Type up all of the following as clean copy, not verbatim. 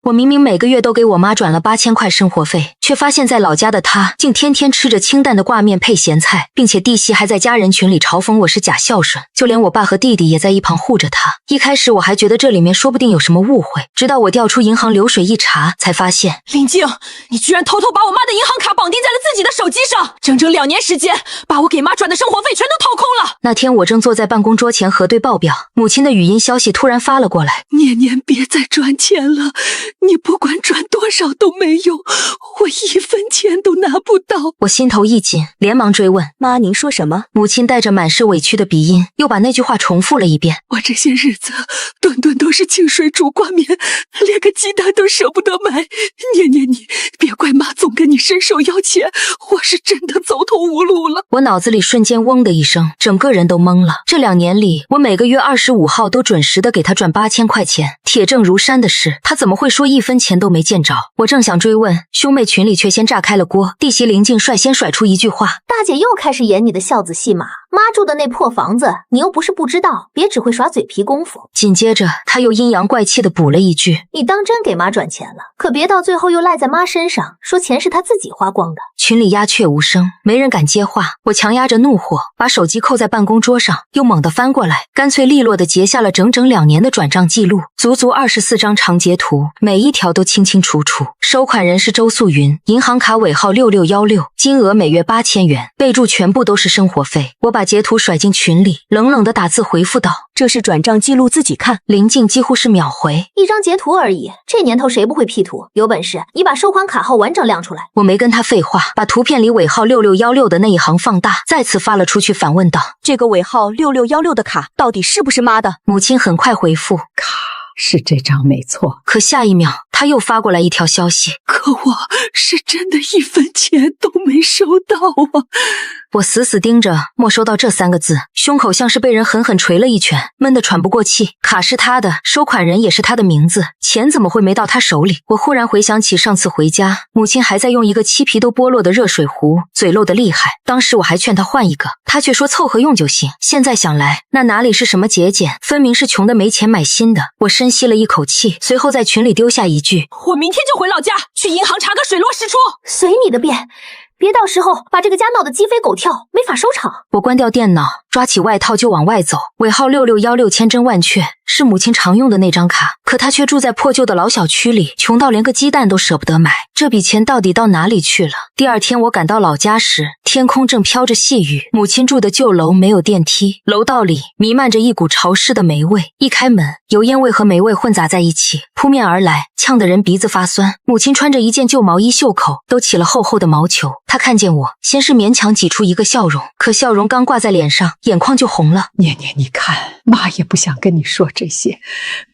我明明每個月都給我媽轉了8000塊生活費，卻發現在老家的她竟天天吃着清淡的掛麵配鹹菜，並且弟媳還在家人群裡嘲諷我是假孝順，就連我爸和弟弟也在一旁護着她。一開始我還覺得這裡面說不定有什麼誤會，直到我調出銀行流水一查，才發現林靜，你居然偷偷把我媽的銀行卡綁定在了自己的手機上，整整2年時間，把我給媽轉的生活費全都掏空了。那天我正坐在辦公桌前核對報表，母親的語音消息突然發了過來：年年別再轉錢了，你不管轉多少都沒用，我1分錢都拿不到。我心頭一緊，連忙追問：媽，您說什麼？母親帶着滿是委屈的鼻音，又把那句話重複了一遍：我這些日子頓頓都是清水煮掛麵，連個雞蛋都捨不得買。年年你別怪媽總跟你伸手要錢，我是真的走投無路了。我腦子裡瞬間嗡的一聲，整個人都懵了。這2年裡，我每個月25號都準時的給她轉8000塊錢，鐵證如山的是，她怎麼會說1分錢都沒見着？我正想追問，兄妹群裡卻先炸開了鍋。弟媳林靜率先甩出一句話：大姐又開始演你的孝子戲碼，媽住的那破房子，你又不是不知道，別只會耍嘴皮功夫。緊接着，她又陰陽怪氣的補了一句：你當真給媽轉錢了，可別到最後又賴在媽身上，說錢是她自己花光的。群裡鴉雀無聲，沒人敢接話。我強壓着怒火，把手機扣在辦公桌上，又猛地翻過來，乾脆利落地截下了整整2年的轉賬記錄，足足24張長截圖，每一條都清清楚楚。收款人是周素雲，銀行卡尾號6616，金額每月8000元，備注全部都是生活費。我把截圖甩進群裡，冷冷地打字回復道：這是轉賬記錄，自己看。林靜幾乎是秒回：一張截圖而已，這年頭誰不會 P 圖？有本事你把收款卡號完整亮出來。我沒跟他廢話，把圖片裡尾號6616的那一行放大，再次發了出去，反問道：這個尾號6616的卡到底是不是媽的？母親很快回復：卡是這張沒錯。可下一秒他又發過來一條消息：可我是真的1分錢都沒收到啊！我死死盯着没收到这3個字，胸口像是被人狠狠捶了一拳，悶得喘不過氣。卡是他的，收款人也是他的名字，錢怎麼會沒到他手裡？我忽然回想起上次回家，母親還在用一個漆皮都剝落的熱水壺，嘴漏得厲害。當時我還勸他換一個，他卻說湊合用就行。現在想來，那哪裡是什麼節儉，分明是窮得沒錢買新的。我深吸了一口氣，隨後在群裡丟下一句：我明天就回老家，去銀行查個水落石出。隨你的便，別到時候把這個家鬧得雞飛狗跳，沒法收場。我關掉電腦，抓起外套就往外走。尾號6616千真萬確，是母親常用的那張卡，可她卻住在破舊的老小區裡，窮到連個雞蛋都捨不得買。這筆錢到底到哪裡去了？第二天我趕到老家時，天空正飄着細雨，母親住的舊樓沒有電梯，樓道裡彌漫着一股潮濕的霉味。一開門，油煙味和霉味混雜在一起，撲面而來，嗆得人鼻子發酸。母親穿着一件舊毛衣，袖口都起了厚厚的毛球。她看見我，先是勉強擠出一個笑容，可笑容剛掛在臉上，眼眶就紅了。年年，你看，媽也不想跟你說這些，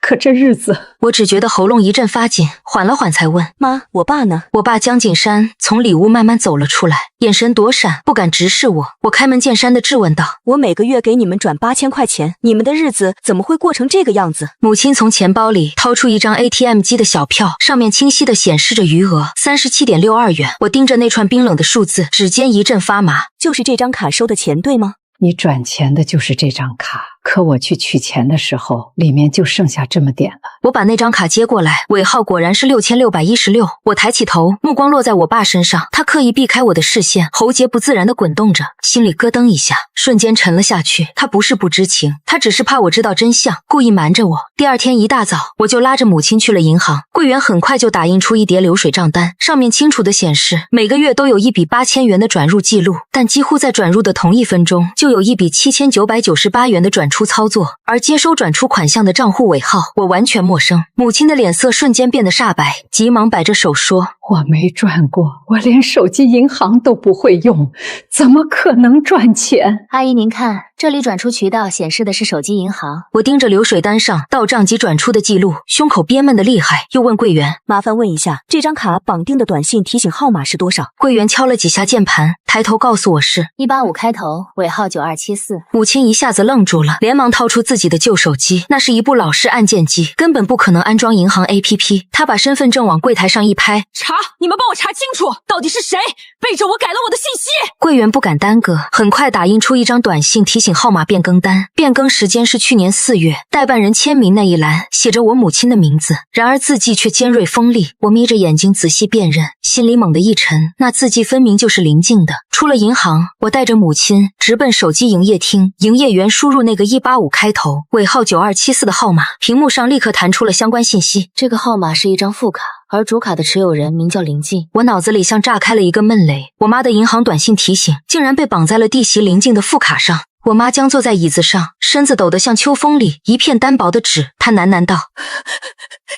可這日子……我只覺得喉嚨一陣發緊，緩了緩才問：媽，我爸呢？我爸江景山從裡屋慢慢走了出來，眼神躲閃，不敢直視我。我開門見山地質問道：我每個月給你們轉8000塊錢，你們的日子怎麼會過成這個樣子？母親從錢包裡掏出一張 ATM 機的小票，上面清晰地顯示着餘額37.62元。我盯着那串冰冷的數字，指尖一陣發麻。就是這張卡收的錢，對嗎？你轉錢的就是這張卡，可我去取錢的時候，裡面就剩下這麼點了。我把那張卡接過來，尾號果然是6616。我抬起頭，目光落在我爸身上，他刻意避開我的視線，喉結不自然地滾動着，心裡咯噔一下，瞬間沉了下去。他不是不知情，他只是怕我知道真相，故意瞞着我。第二天一大早，我就拉着母親去了銀行，櫃員很快就打印出一疊流水賬單，上面清楚地顯示每個月都有一筆8000元的轉入記錄，但幾乎在轉入的同1分鐘，就有一筆7998元的轉出操作，而接收轉出款項的賬戶尾號我完全陌生。母親的臉色瞬間變得煞白，急忙擺着手說：我沒轉過，我連手機銀行都不會用，怎麼可能賺錢？阿姨您看，這裡轉出渠道顯示的是手機銀行。我盯着流水單上到賬及轉出的記錄，胸口憋悶得厲害，又問櫃員：麻煩問一下，這張卡綁定的短信提醒號碼是多少？櫃員敲了幾下鍵盤，抬頭告訴我是185開頭，尾號9274。母親一下子愣住了，連忙掏出自己的舊手機，那是一部老式按鍵機，根本不可能安裝銀行 APP。她把身份證往櫃檯上一拍：查，你們幫我查清楚，到底是誰背着我改了我的信息？櫃員不敢耽擱，很快打印出一張短信提醒醒號碼變更單，變更時間是去年4月，代辦人簽名那一欄寫着我母親的名字，然而字跡卻尖銳鋒利。我眯着眼睛仔細辨認，心裡猛地一沉，那字跡分明就是林靜的。出了銀行，我帶着母親直奔手機營業廳，營業員輸入那個185開頭尾號9274的號碼，屏幕上立刻彈出了相關信息。這個號碼是一張副卡，而主卡的持有人名叫林靜。我腦子裡像炸開了一個悶雷，我媽的銀行短信提醒竟然被綁在了弟媳林靜的副卡上。我媽僵坐在椅子上，身子抖得像秋風裡一片單薄的紙。她喃喃道：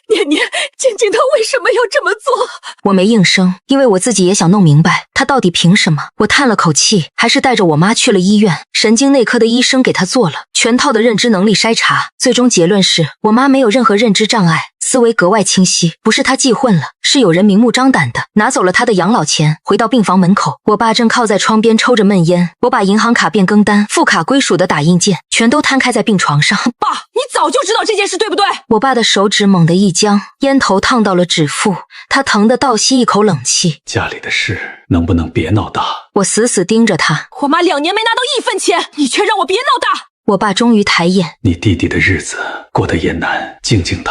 念念，静静她為什麼要這麼做？我沒應聲，因為我自己也想弄明白她到底憑什麼。我嘆了口气，還是帶着我媽去了醫院。神經內科的醫生給她做了全套的認知能力筛查，最終結論是我媽沒有任何認知障礙，思维格外清晰。不是她記混了，是有人明目张膽的拿走了她的養老錢。回到病房门口，我爸正靠在窗邊抽着悶烟，我把银行卡变更单、副卡归屬的打印件全都摊開在病床上。爸，你早就知道这件事，对不对？我爸的手指猛地一僵，烟頭燙到了指腹，他疼得倒吸一口冷氣。家裡的事能不能別鬧大？我死死盯着他。我媽2年沒拿到1分錢，你卻讓我別鬧大。我爸終於抬眼，你弟弟的日子過得也難，靜靜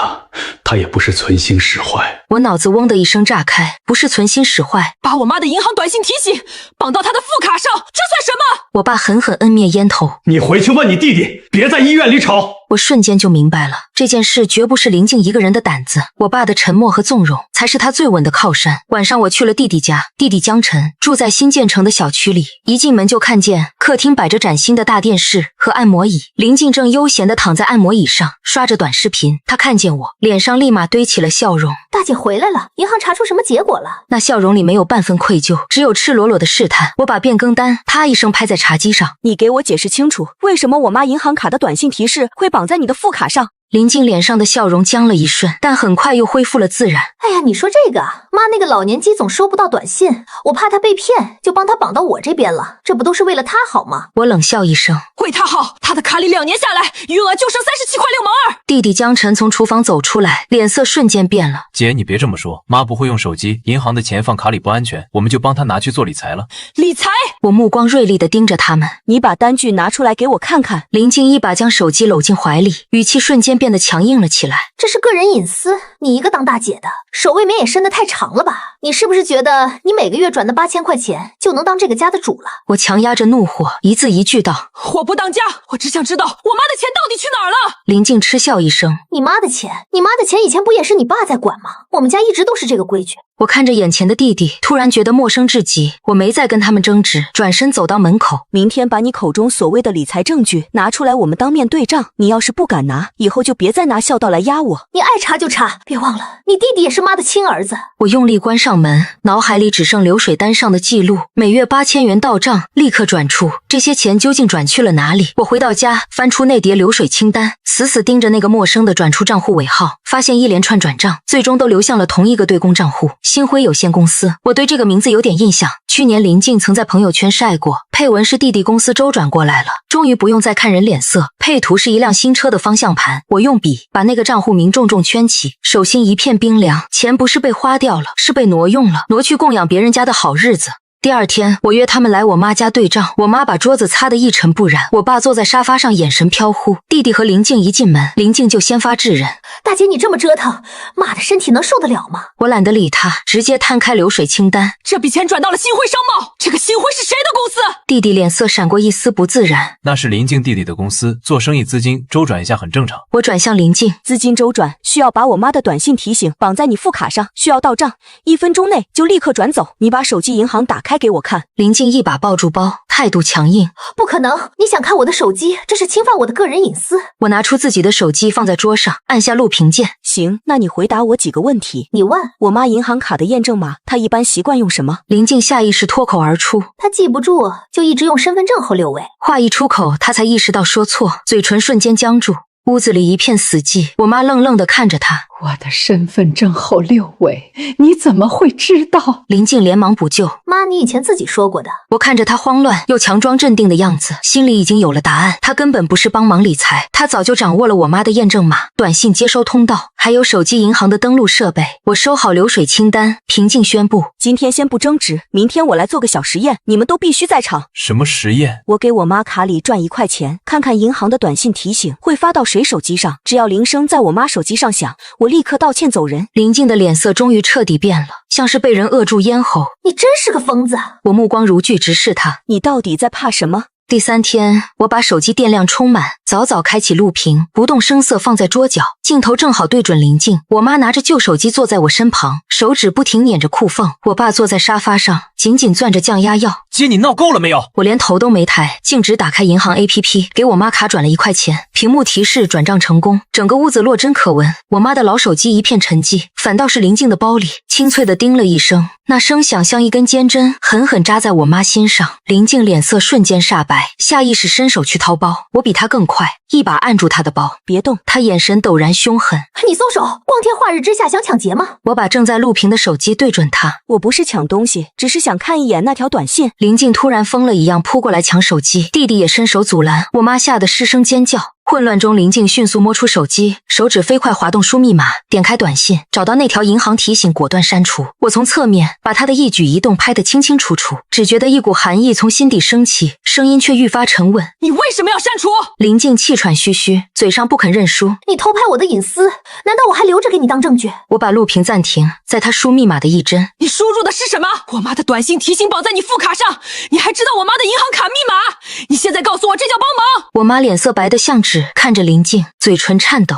他也不是存心使壞。我腦子嗡的一聲炸開，不是存心使壞，把我媽的銀行短信提醒綁到她的副卡上，這算什麼？我爸狠狠摁滅煙頭。你回去問你弟弟，別在醫院裡吵。我瞬間就明白了，這件事絕不是林靜一個人的膽子，我爸的沉默和縱容才是他最穩的靠山。晚上我去了弟弟家，弟弟江晨住在新建成的小區裡，一進門就看見客廳擺着嶄新的大電視和按摩椅，林靜正悠閒地躺在按摩椅上刷着短視頻。她看見我，臉上立馬堆起了笑容。大姐回來了，銀行查出什麼結果了？那笑容裡沒有半分愧疚，只有赤裸裸的試探。我把變更單啪一聲拍在茶几上。你給我解釋清楚，為什麼我媽銀行卡的短信提示會綁在你的副卡上？林靜臉上的笑容僵了一瞬，但很快又恢復了自然。哎呀，你說這個媽那個老年機總收不到短信，我怕她被騙，就幫她綁到我這邊了，這不都是為了她好嗎？我冷笑一聲，為她好，她的卡裡2年下來餘額就剩37塊6毛2。弟弟江晨從廚房走出來，臉色瞬間變了。姐，你別這麼說，媽不會用手機，銀行的錢放卡裡不安全，我們就幫她拿去做理財了。理財？我目光銳利地盯着他們。你把單據拿出來給我看看。林靜一把將手機摟進懷裡，語氣瞬間變得強硬了起來。這是個人隱私，你一個當大姐的，手未免也伸得太長了吧？你是不是覺得你每個月轉的8000塊錢就能當這個家的主了？我強壓着怒火，一字一句道：我不當家，我只想知道我媽的錢到底去哪兒了。林靜嗤笑一聲：你媽的錢以前不也是你爸在管吗？我們家一直都是這個規矩。我看着眼前的弟弟，突然覺得陌生至極。我沒再跟他們爭執，轉身走到門口。明天把你口中所謂的理財證據拿出來，我們當面對賬。你要是不敢拿，以後就別再拿孝道來壓我。你愛查就查，別忘了你弟弟也是媽的親兒子。我用力關上門，腦海裡只剩流水單上的記錄，每月8000元到賬，立刻轉出。這些錢究竟轉去了哪裡？我回到家，翻出那疊流水清單，死死盯着那個陌生的轉出賬戶尾號，發現一連串轉賬最終都流向了同一個對公賬戶——星輝有限公司。我對這個名字有點印象，去年林靜曾在朋友圈曬過，配文是弟弟公司周轉過來了，終於不用再看人臉色。配圖是一輛新車的方向盤，我用筆把那個賬戶名重重圈起，手心一片冰涼。錢不是被花掉了，是被挪用了，挪去供養別人家的好日子。第二天，我約他們來我媽家對賬，我媽把桌子擦得一塵不染，我爸坐在沙發上眼神飄忽。弟弟和林靜一進門，林靜就先发制人：大姐你這麼折騰，媽的身體能受得了嗎？我懶得理他，直接攤開流水清單。這筆錢轉到了星輝商貿，這個星輝是誰的公司？弟弟臉色閃過一絲不自然。那是林靜弟弟的公司，做生意資金周轉一下很正常。我轉向林靜，資金周轉需要把我媽的短信提醒綁在你副卡上，需要到賬，1分鐘內就立刻轉走。你把手機銀行打開給我看。林靜一把抱住包，態度強硬。不可能，你想看我的手機，這是侵犯我的個人隱私。我拿出自己的手機放在桌上，按下錄屏鍵。行，那你回答我幾個問題。你問。我媽銀行卡的驗證碼，她一般習慣用什麼？林靜下意識脫口而出。她記不住，就一直用身份證後6位。話一出口，她才意識到說錯，嘴唇瞬間僵住。屋子裡一片死寂，我媽愣愣地看着她。我的身份證後6位，你怎麼會知道？林靜連忙補救：媽，你以前自己說過的。我看着她慌亂又強裝鎮定的樣子，心裡已經有了答案。她根本不是幫忙理財，她早就掌握了我媽的驗證碼、短信接收通道，還有手機銀行的登錄設備。我收好流水清單，平靜宣布：今天先不爭执，明天我來做個小實驗，你們都必須在場。什麼實驗？我給我媽卡裡轉1塊錢，看看银行的短信提醒會發到誰手機上，只要鈴聲在我媽手機上響，我立刻道歉走人。林靜的臉色終於徹底變了，像是被人扼住咽喉。你真是个疯子！我目光如炬直視她。你到底在怕什么？第3天，我把手机電量充滿，早早開啟錄屏，不動聲色放在桌角，鏡頭正好對準林靜。我媽拿着舊手機坐在我身旁，手指不停捻着褲縫。我爸坐在沙發上，緊緊攥着降壓藥。姐，你鬧夠了沒有？我連頭都沒抬，徑直打開銀行 APP， 給我媽卡轉了1塊錢，屏幕提示轉賬成功。整個屋子落針可聞，我媽的老手機一片沉寂，反倒是林靜的包裡清脆的叮了一聲，那聲響像一根尖針，狠狠扎在我媽心上。林靜臉色瞬間煞白，下意識伸手去掏包，我比她更快，一把按住她的包，別動。她眼神陡然兇狠：你鬆手！光天化日之下想搶劫嗎？我把正在錄屏的手機對準她。我不是搶東西，只是想看一眼那條短信。林靜突然瘋了一樣撲過來搶手機，弟弟也伸手阻攔，我媽嚇得失聲尖叫。混亂中，林靜迅速摸出手機，手指飛快滑動輸密碼，點開短信，找到那條銀行提醒，果斷刪除。我從側面把她的一舉一動拍得清清楚楚，只覺得一股寒意從心底升起，聲音卻愈發沉穩：你為什麼要刪除？林靜氣喘吁吁，嘴上不肯認輸。你偷拍我的隱私，難道我還留着給你當證據？我把錄屏暫停，在她輸密碼的一幀，你輸入的是什麼？我媽的短信提醒綁在你副卡上，你還知道我媽的銀行卡密碼？你現在告訴我，這叫幫忙？我媽臉色白得像紙，看着林靜，嘴唇顫抖。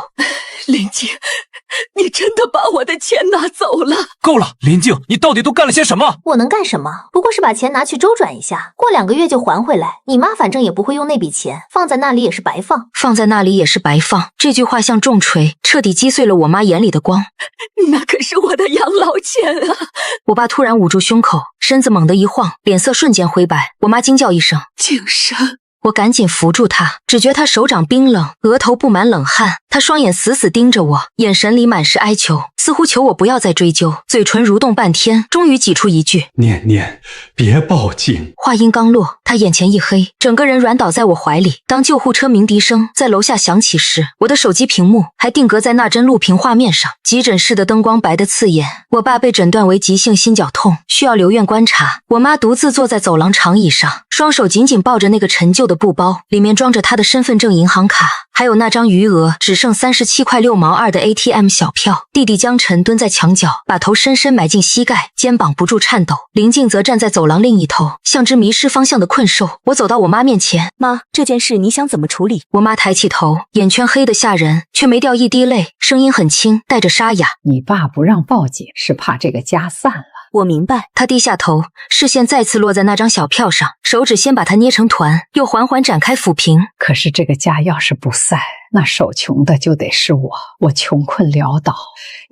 林靜，你真的把我的錢拿走了？夠了，林靜，你到底都幹了些什麼？我能幹什麼？不過是把錢拿去周轉一下，過2個月就還回來。你媽反正也不會用那筆錢，放在那裡也是白放。放在那裡也是白放，這句話像重錘，徹底擊碎了我媽眼裡的光。那可是我的養老錢啊！我爸突然捂住胸口，身子猛地一晃，臉色瞬間灰白。我媽驚叫一聲：靜生！我趕緊扶住他，只覺他手掌冰冷，額頭布滿冷汗。他雙眼死死盯着我，眼神裡滿是哀求，似乎求我不要再追究。嘴唇蠕動半天，終於擠出一句：念念，別報警。話音剛落，他眼前一黑，整個人軟倒在我懷裡。當救護車鳴笛聲在樓下響起時，我的手機屏幕還定格在那幀錄屏畫面上，急診室的燈光白得刺眼。我爸被診斷為急性心絞痛，需要留院觀察。我媽獨自坐在走廊長椅上，雙手緊緊抱着那個陳舊的布包，裡面裝着她的身份證、銀行卡，還有那張餘額只剩37塊6毛2的 ATM 小票。弟弟江晨蹲在牆角，把頭深深埋進膝蓋，肩膀不住顫抖。林靜則站在走廊另一頭，像只迷失方向的困獸。我走到我媽面前：媽，這件事你想怎麼處理？我媽抬起頭，眼圈黑得嚇人，卻沒掉一滴淚，聲音很輕，帶着沙啞：你爸不讓報警，是怕這個家散了。我明白。他低下頭，視線再次落在那張小票上，手指先把它捏成團，又緩緩展開撫平。可是這個家要是不散，那受窮的就得是我。我窮困潦倒，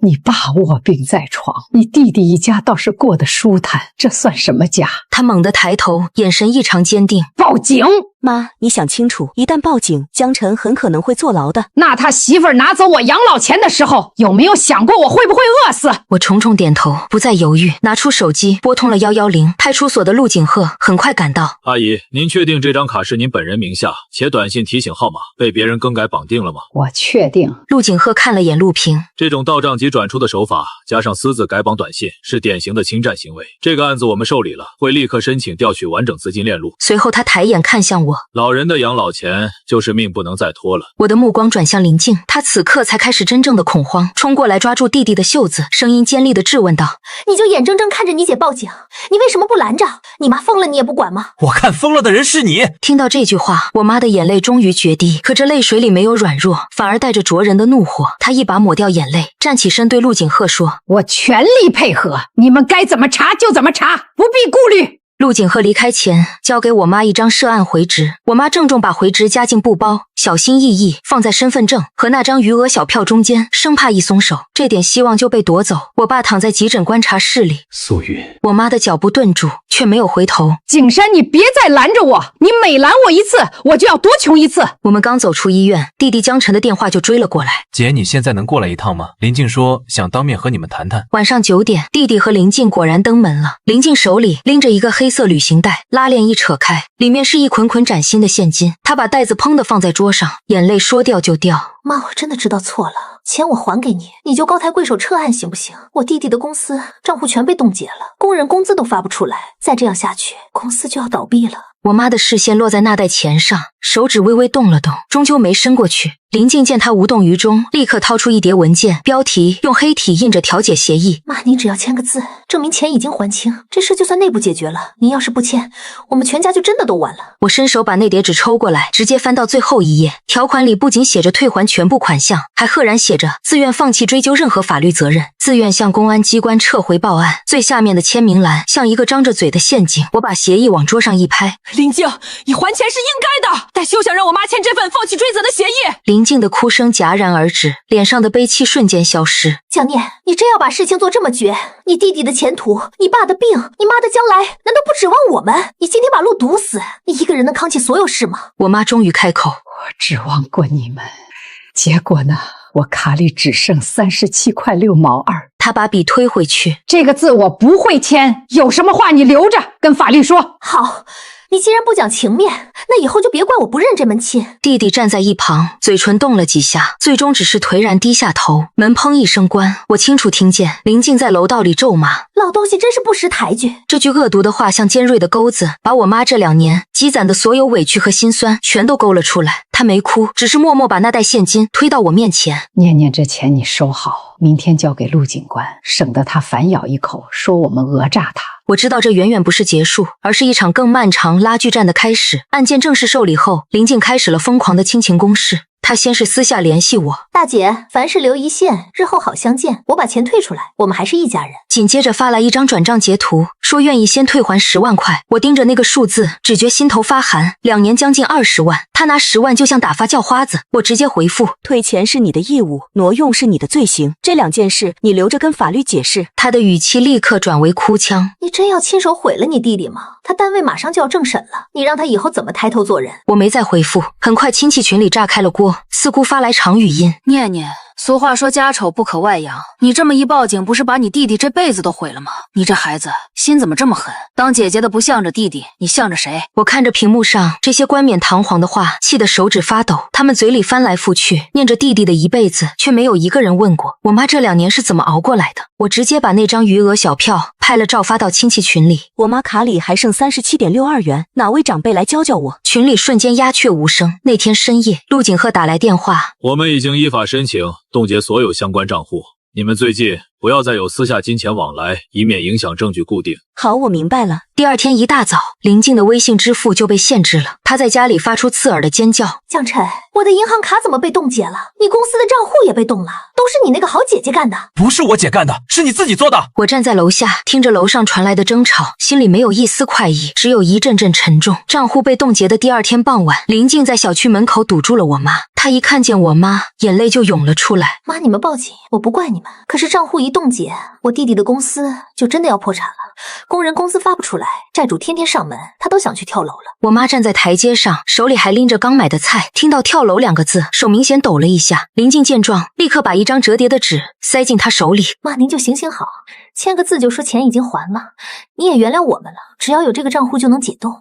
你爸臥病在床，你弟弟一家倒是過得舒坦，這算什麼家？他猛地抬頭，眼神異常堅定：報警！媽，你想清楚，一旦報警，江晨很可能會坐牢的。那他媳婦兒拿走我養老錢的時候，有沒有想過我會不會餓死？我重重點頭，不再猶豫，拿出手機撥通了110。派出所的陸景鶴很快趕到。阿姨，您確定這張卡是您本人名下，且短信提醒號碼被別人更改綁定了嗎？我確定。陸景鶴看了眼錄屏，這種盜賬及轉出的手法，加上私自改綁短信，是典型的侵占行為。這個案子我們受理了，會立刻申請調取完整資金鏈路。隨後他抬眼看向我，老人的養老錢就是命不能再拖了。我的目光轉向林靜，她此刻才開始真正的恐慌，衝過來抓住弟弟的袖子，聲音尖利地質問道：你就眼睜睜看着你姐報警，你為什麼不攔着？你媽瘋了你也不管嗎？我看瘋了的人是你。聽到這句話，我媽的眼淚終於決堤，可這淚水裡沒有軟弱，反而帶着灼人的怒火。她一把抹掉眼淚，站起身對陸景鶴說：我全力配合，你們該怎麼查就怎麼查，不必顧慮。陸景鶴離開前交給我媽一張涉案回執，我媽鄭重把回執夾進布包，小心翼翼放在身份證和那張余額小票中間，生怕一鬆手，這點希望就被奪走。我爸躺在急診觀察室裡，素云，我媽的腳步頓住，卻沒有回頭。景山，你別再攔着我，你每攔我一次，我就要多窮一次。我們剛走出醫院，弟弟江晨的電話就追了過來。姐，你現在能過來一趟嗎？林靜說想當面和你們談談。晚上9點，弟弟和林靜果然登門了。林靜手裡拎着一個黑色旅行袋，拉鏈一扯開，裡面是一捆捆崭新的現金。他把袋子砰地放在桌上，眼淚說掉就掉。媽，我真的知道錯了，錢我還給你，你就高抬貴手撤案行不行？我弟弟的公司賬戶全被冻結了，工人工資都發不出来，再這樣下去，公司就要倒閉了。我媽的視線落在那袋錢上，手指微微動了动，終究沒伸過去。林靜見她無動於衷，立刻掏出一疊文件，標題用黑體印着調解協議。媽，您只要簽個字，證明錢已經還清，這事就算內部解決了。您要是不簽，我們全家就真的都完了。我伸手把那疊紙抽過來，直接翻到最後一頁。條款裡不僅寫着退還全部款項，還赫然寫着自願放棄追究任何法律責任，自願向公安機關撤回報案。最下面的簽名欄像一個张着嘴的陷阱。我把協議往桌上一拍，林靜，你還钱是应该的，但休想让我媽簽這份放棄追責的協議。林靜的哭聲戛然而止，臉上的悲戚瞬間消失。江念，你真要把事情做這麼絕？你弟弟的前途，你爸的病，你媽的將來，難道不指望我們？你今天把路堵死，你一個人能扛起所有事嗎？我媽終於開口，我指望過你們，結果呢？我卡裡只剩37塊6毛2。他把筆推回去，這個字我不會簽，有什麼話你留着跟法律說。好，你既然不講情面，那以後就別怪我不認這門親。弟弟站在一旁，嘴唇動了幾下，最終只是頹然低下頭。門砰一聲關，我清楚聽見林靜在樓道裡咒罵：老東西真是不識抬舉。這句惡毒的話像尖銳的鈎子，把我媽這2年積攢的所有委屈和心酸全都勾了出來。她沒哭，只是默默把那袋現金推到我面前。念念，這錢你收好，明天交給陸警官，省得他反咬一口說我們訛詐他。我知道這遠遠不是結束，而是一場更漫長拉鋸戰的開始。案件正式受理後，林靜開始了瘋狂的親情攻勢。他先是私下聯繫我，大姐，凡事留一線，日後好相見。我把錢退出來，我們還是一家人。緊接着發來一張轉賬截圖，說願意先退還10萬塊。我盯着那個數字，只覺心頭發寒。2年將近20萬，他拿10萬就像打發叫花子。我直接回復：退錢是你的義務，挪用是你的罪行，這2件事你留着跟法律解釋。他的語氣立刻轉為哭腔：你真要親手毀了你弟弟嗎？他單位馬上就要政審了，你讓他以後怎麼抬頭做人？我沒再回復，很快親戚群裡炸開了鍋，四姑發來長語音：念念，俗話說家醜不可外揚，你這麼一報警，不是把你弟弟這輩子都毀了嗎？你這孩子心怎麼這麼狠？當姐姐的不向着弟弟，你向着誰？我看着屏幕上這些冠冕堂皇的話，氣得手指發抖。他們嘴裡翻來覆去，念着弟弟的一輩子，卻沒有一個人問過我媽這2年是怎麼熬過來的。我直接把那張餘額小票拍了照發到親戚群裡。我媽卡裡還剩37.62元，哪位長輩來教教我？群裡瞬間鴉雀無聲。那天深夜，陸景鶴打來電話，我們已經依法申請凍結所有相關賬戶，你們最近不要再有私下金錢往來，以免影響證據固定。好，我明白了。第2天一大早，林靜的微信支付就被限制了。她在家裡發出刺耳的尖叫：江晨，我的銀行卡怎麼被凍結了？你公司的賬戶也被冻了，都是你那個好姐姐幹的。不是我姐幹的，是你自己做的。我站在樓下，聽着楼上傳來的爭吵，心裡沒有一絲快意，只有一陣陣沉重。賬戶被凍結的第2天傍晚，林靜在小區門口堵住了我媽。她一看見我媽，眼淚就湧了出來。媽，你們報警，我不怪你們。可是賬戶一凍結，我弟弟的公司就真的要破產了。工人工資發不出来，債主天天上門，他都想去跳楼了。我媽站在台階上，手裡還拎着剛買的菜，聽到跳樓2個字，手明顯抖了一下。林靜見狀，立刻把一張折疊的紙塞進她手裡。媽，您就行行好，簽個字就說錢已經還了，你也原諒我們了。只要有這個賬戶就能解凍，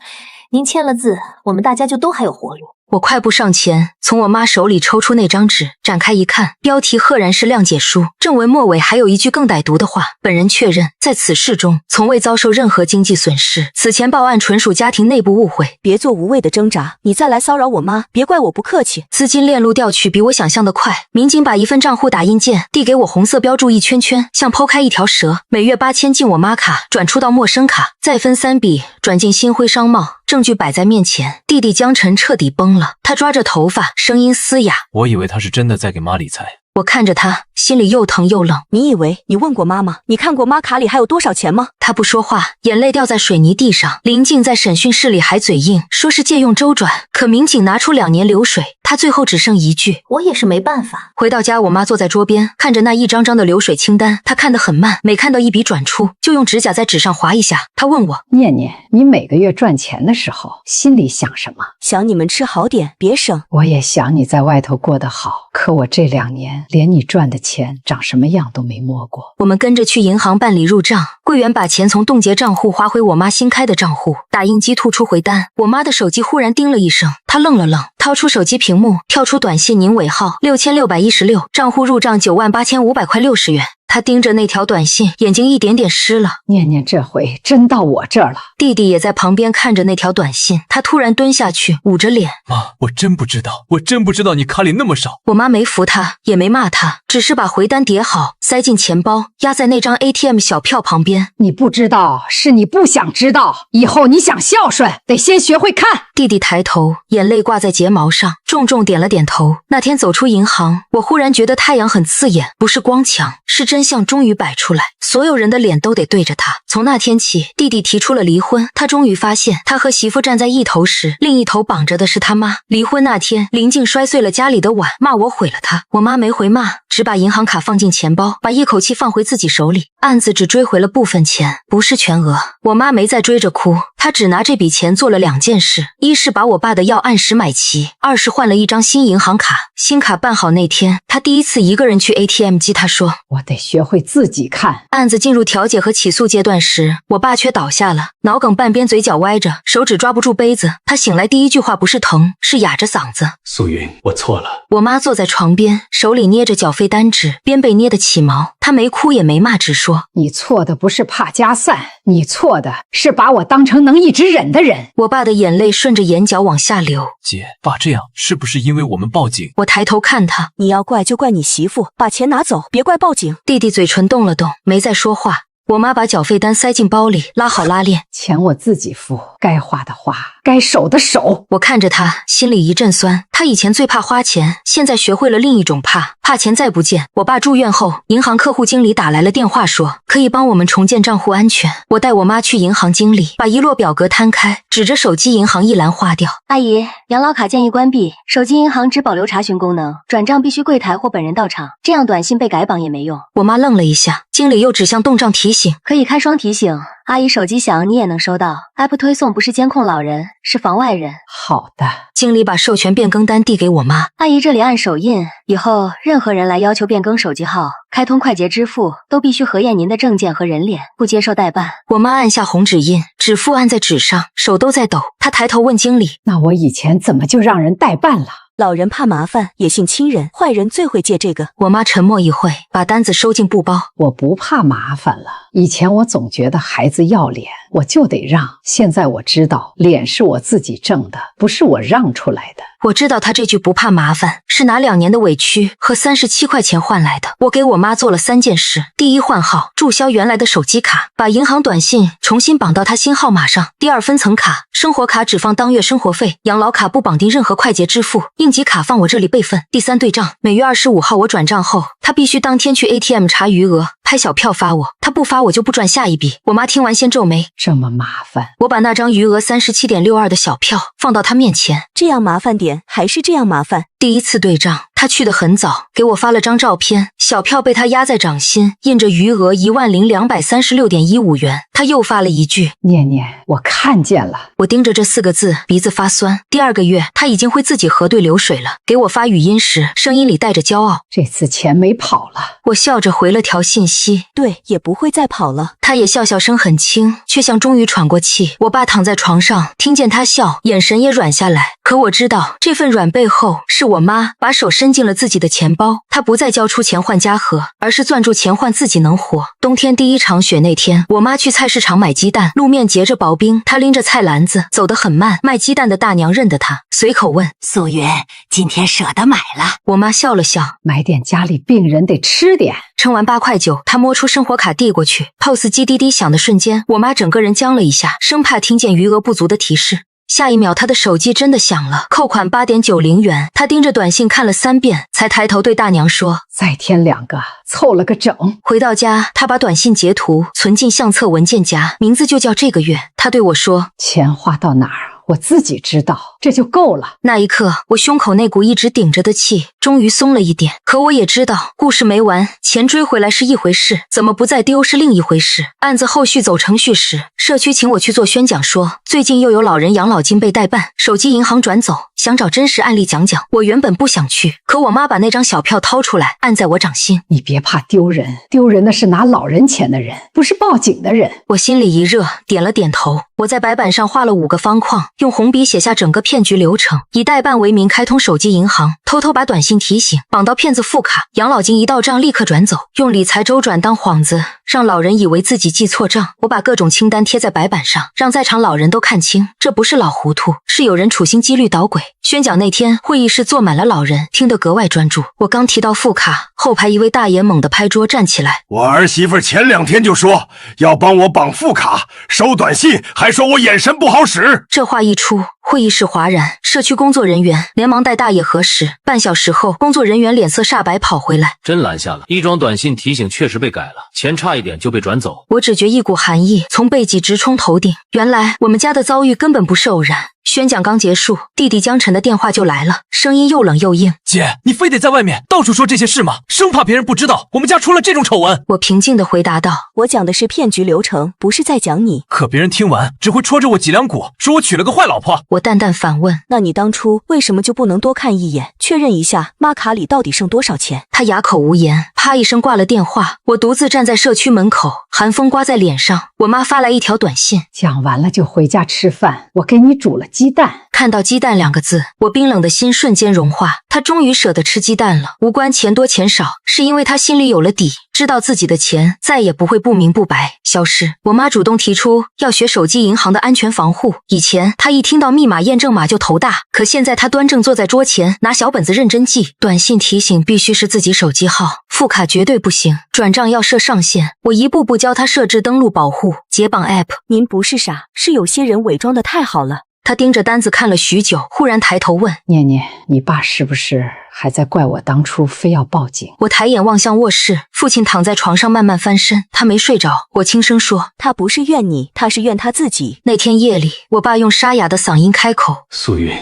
您簽了字，我們大家就都還有活路。我快步上前，從我媽手裡抽出那張紙，展開一看，標題赫然是諒解書，正文末尾還有一句更歹毒的話：本人確認，在此事中從未遭受任何經濟損失，此前報案純屬家庭內部誤會。別做無謂的掙扎，你再來騷擾我媽，別怪我不客氣。資金鏈路調取比我想象的快，民警把一份賬戶打印件遞給我，紅色標注一圈圈，像剖開一條蛇。每月8000進我媽卡，轉出到陌生卡，再分3筆轉進新輝商貿。證據擺在面前，弟弟江晨徹底崩了。他抓着頭髮，聲音嘶啞：我以為他是真的在給媽理財。我看着他，心裡又疼又冷。你以为你問過媽嗎？你看過媽卡裡還有多少錢嗎？他不說話，眼淚掉在水泥地上。林靜在審訊室裡還嘴硬，說是借用周轉，可民警拿出2年流水，他最後只剩一句：我也是沒辦法。回到家，我媽坐在桌邊，看着那一張張的流水清單，她看得很慢，每看到一筆轉出，就用指甲在紙上劃一下。她問我：念念，你每個月賺錢的時候，心裡想什麼？想你們吃好點，別省。我也想你在外頭過得好，可我這2年連你賺的錢長什麼樣都沒摸過。我們跟着去銀行辦理入賬，櫃員把錢從凍結賬戶劃回我媽新開的賬戶，打印機吐出回單。我媽的手機忽然叮了一聲，她愣了愣，掏出手機屏幕，跳出短信：您尾號6616，賬戶入賬98500塊60元。他盯着那條短信，眼睛一點點濕了。念念這回真到我這兒了。弟弟也在旁邊看着那條短信，他突然蹲下去，捂着臉：媽，我真不知道你卡裡那麼少。我媽沒扶他，也沒罵他，只是把回單疊好，塞進錢包，壓在那張 ATM 小票旁邊。你不知道，是你不想知道。以後你想孝順，得先學會看。弟弟抬頭，眼淚掛在睫毛上，重重點了點頭。那天走出銀行，我忽然覺得太陽很刺眼，不是光強，是真相終於擺出來，所有人的臉都得對着他。從那天起，弟弟提出了離婚。他終於發現，他和媳婦站在一頭時，另一頭綁着的是他媽。離婚那天，林靜摔碎了家裡的碗，罵我毀了他。我媽沒回罵，只把銀行卡放進錢包，把一口氣放回自己手裡。案子只追回了部分錢，不是全額。我媽沒再追着哭，她只拿這筆錢做了2件事：一是把我爸的藥按時買齊，2是換了一張新銀行卡。新卡辦好那天，她第一次一個人去 ATM 機，她說：我得學會自己看。案子進入調解和起訴階段時，我爸卻倒下了，腦梗半邊，嘴角歪着，手指抓不住杯子。他醒來第一句話不是疼，是啞着嗓子：素雲，我錯了。我媽坐在床邊，手裡捏着繳費單紙，邊被捏得起毛。她沒哭也沒罵，只說：你錯的不是怕家散，你錯的是把我當成能一直忍的人。我爸的眼淚順着眼角往下流。姐，爸這樣是不是因為我們報警？我抬頭看他，你要怪就怪你媳婦，把錢拿走，別怪報警。弟弟嘴唇動了動，沒再說話。我媽把繳費單塞進包裡，拉好拉鏈。錢我自己付，該花的花，該守的守。我看着他，心裡一陣酸。他以前最怕花錢，現在學會了另一種怕，怕錢再不見。我爸住院後，銀行客戶經理打來了電話，說可以幫我們重建賬戶安全。我帶我媽去銀行經理，把一摞表格攤開，指着手機銀行一欄劃掉。阿姨，養老卡建議關閉，手機銀行只保留查詢功能，轉賬必須櫃檯或本人到場，這樣短信被改綁也沒用。我媽愣了一下，經理又指向動賬提醒，可以開雙提醒，阿姨手機響你也能收到。App 推送不是監控老人，是防外人。好的。經理把授權變更單遞給我媽，阿姨這裡按手印，以後任何人來要求變更手機號、開通快捷支付，都必須核驗您的證件和人臉，不接受代辦。我媽按下紅指印，指腹按在紙上，手都在抖。她抬頭問經理：那我以前怎麼就讓人代辦了？老人怕麻煩，也信親人，壞人最會借這個。我媽沉默一會，把單子收進布包。我不怕麻煩了，以前我總覺得孩子要臉，我就得讓。現在我知道，臉是我自己掙的，不是我讓出來的。我知道他這句不怕麻煩，是拿2年的委屈和37塊錢換來的。我給我媽做了3件事：第一，換號，註銷原來的手機卡，把銀行短信重新綁到她新號碼上；第二，分層卡，生活卡只放當月生活費，養老卡不綁定任何快捷支付，應急卡放我這裡備份；第三，對賬，每月25號我轉賬後，她必須當天去 ATM 查餘額，拍小票發我，她不發我就不轉下一筆。我媽聽完先皺眉：這麼麻煩。我把那張餘額37.62的小票放到她面前，這樣麻煩點還是這樣麻煩？第一次對賬，他去得很早，給我發了張照片，小票被他壓在掌心，印着餘額10236.15元。他又發了一句：念念，我看見了。我盯着這4個字，鼻子發酸。第2個月，他已經會自己核對流水了。給我發語音時，聲音裡帶着驕傲：這次錢沒跑了。我笑着回了條信息：對，也不會再跑了。他也笑笑聲很輕，卻像終於喘過氣。我爸躺在床上，聽見他笑，眼神也軟下來。可我知道，這份軟背後是我媽把手伸進了自己的錢包，她不再交出錢換家和，而是攥住錢換自己能活。冬天第1場雪那天，我媽去菜市場買雞蛋，路面結着薄冰，她拎着菜籃子走得很慢。賣雞蛋的大娘認得她，隨口問：素雲，今天捨得買了？我媽笑了笑：買點家裡病人得吃點。稱完8塊9，她摸出生活卡遞過去，POS 機滴滴響的瞬間，我媽整個人僵了一下，生怕聽見餘額不足的提示。下一秒他的手机真的響了，扣款8.90元。他盯着短信看了3遍，才抬頭对大娘说：“再添2个，凑了个整。”回到家，他把短信截图存进相册文件夹，名字就叫这个月。他对我说：“钱花到哪儿？我自己知道，这就够了。”那一刻，我胸口那股一直顶着的气終於鬆了一點。可我也知道，故事沒完，錢追回來是一回事，怎麼不再丟是另一回事。案子後續走程序時，社區請我去做宣講說，最近又有老人養老金被代辦，手機銀行轉走，想找真實案例講講。我原本不想去，可我媽把那張小票掏出來，按在我掌心。你別怕丟人，丟人的是拿老人錢的人，不是報警的人。我心裡一熱，點了點頭。我在白板上畫了5個方框，用紅筆寫下整個騙局流程，以代辦為名開通手機銀行，偷偷把短信提醒綁到騙子副卡，養老金一到賬立刻轉走，用理財周轉當幌子，讓老人以為自己記錯賬。我把各種清單貼在白板上，讓在場老人都看清，這不是老糊塗，是有人處心積慮搗鬼。宣講那天，會議室坐滿了老人，聽得格外專注。我剛提到副卡，後排一位大爺猛地拍桌站起來：“我兒媳婦前2天就說要幫我綁副卡，收短信，還說我眼神不好使。”這話一出，會議室嘩然，社區工作人員連忙帶大爺核實。半小時後，工作人員臉色煞白跑回來：“真攔下了，一樁短信提醒確實被改了，錢差一點就被轉走。”我只覺一股寒意從背脊直衝頭頂。原來我們家的遭遇根本不是偶然。宣講剛結束，弟弟江晨的電話就來了，聲音又冷又硬：“姐，你非得在外面到處說這些事嗎？生怕別人不知道我們家出了這種醜聞。”我平靜地回答道：“我講的是騙局流程，不是在講你。”可別人聽完只會戳着我脊梁骨，說我娶了個壞老婆。我淡淡反問：“那你當初為什麼就不能多看一眼，確認一下媽卡裡到底剩多少錢？”他啞口無言，啪一聲掛了電話。我獨自站在社區門口，寒風颳在臉上。我媽發來一條短信：“講完了就回家吃飯，我給你煮了雞蛋。”看到雞蛋2個字，我冰冷的心瞬間融化。他終於捨得吃雞蛋了，無關錢多錢少，是因為他心裡有了底，知道自己的錢再也不會不明不白消失。我媽主動提出要學手機銀行的安全防護，以前她一聽到密碼驗證碼就頭大，可現在她端正坐在桌前，拿小本子認真記，短信提醒必須是自己手機號，副卡絕對不行，轉賬要設上限。我一步步教她設置登錄保護，解綁 App。您不是傻，是有些人偽裝得太好了。他盯着單子看了許久，忽然抬頭問：“念念，你爸是不是還在怪我當初非要報警？”我抬眼望向臥室，父親躺在床上慢慢翻身，他沒睡着。我輕聲說：“他不是怨你，他是怨他自己。”那天夜裡，我爸用沙啞的嗓音開口：“素雲，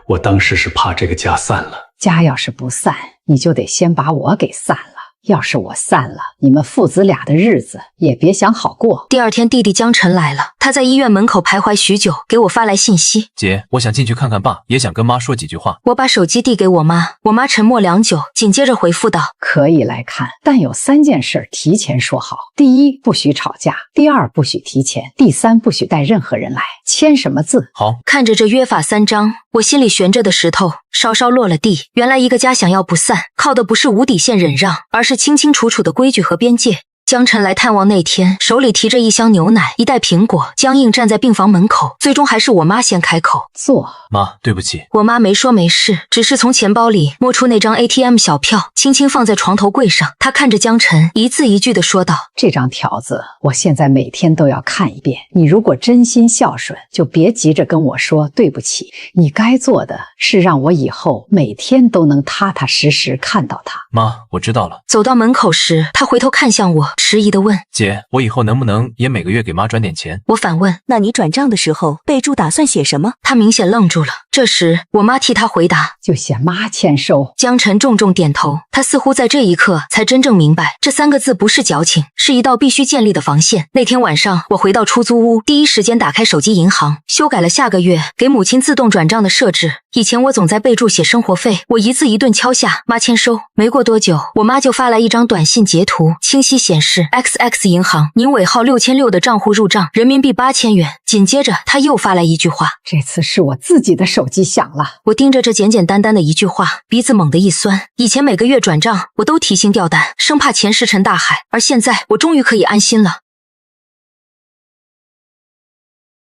我當時是怕這個家散了。家要是不散，你就得先把我給散了。要是我散了，你們父子倆的日子也別想好過。”第二天，弟弟江晨來了，他在醫院門口徘徊許久，給我發來信息：“姐，我想進去看看爸，也想跟媽說幾句話。”我把手機遞給我媽，我媽沉默良久，緊接着回復道：“可以來看，但有3件事提前說好。第一，不許吵架；第二，不許提錢；第三，不許帶任何人來。簽什麼字？”好。看着這約法3章，我心裡懸着的石頭稍稍落了地。原來一個家想要不散，靠的不是無底線忍讓，而是清清楚楚的規矩和邊界。江晨來探望那天，手裡提着一箱牛奶，一袋蘋果，僵硬站在病房門口。最終還是我媽先開口：“坐。”媽，對不起。我媽沒說沒事，只是從錢包裡摸出那張 ATM 小票，輕輕放在床頭櫃上。她看着江晨，一字一句地說道：“這張條子，我現在每天都要看一遍。你如果真心孝順，就別急着跟我說對不起。你該做的是讓我以後每天都能踏踏實實看到它。”媽，我知道了。走到門口時，她回頭看向我，遲疑地問：“姐，我以後能不能也每個月給媽轉點錢？”我反問：“那你轉賬的時候，備註打算寫什麼？”她明顯愣住了。這時，我媽替她回答：“就寫媽簽收。”江晨重重點頭，他似乎在這一刻才真正明白，這3個字不是矯情，是一道必須建立的防線。那天晚上，我回到出租屋，第一時間打開手機銀行，修改了下個月給母親自動轉賬的設置。以前我總在備註寫生活費，我一字一頓敲下媽簽收。沒過多久，我媽就發來一張短信截圖，清晰顯示 XX 銀行您尾號6600的賬戶入賬人民幣8000元。緊接着，她又發來一句話：“這次是我自己的手機響了。”我盯着這簡簡單單的一句話，鼻子猛地一酸。以前每個月轉賬，我都提心吊膽，生怕錢石沉大海，而現在我終於可以安心了。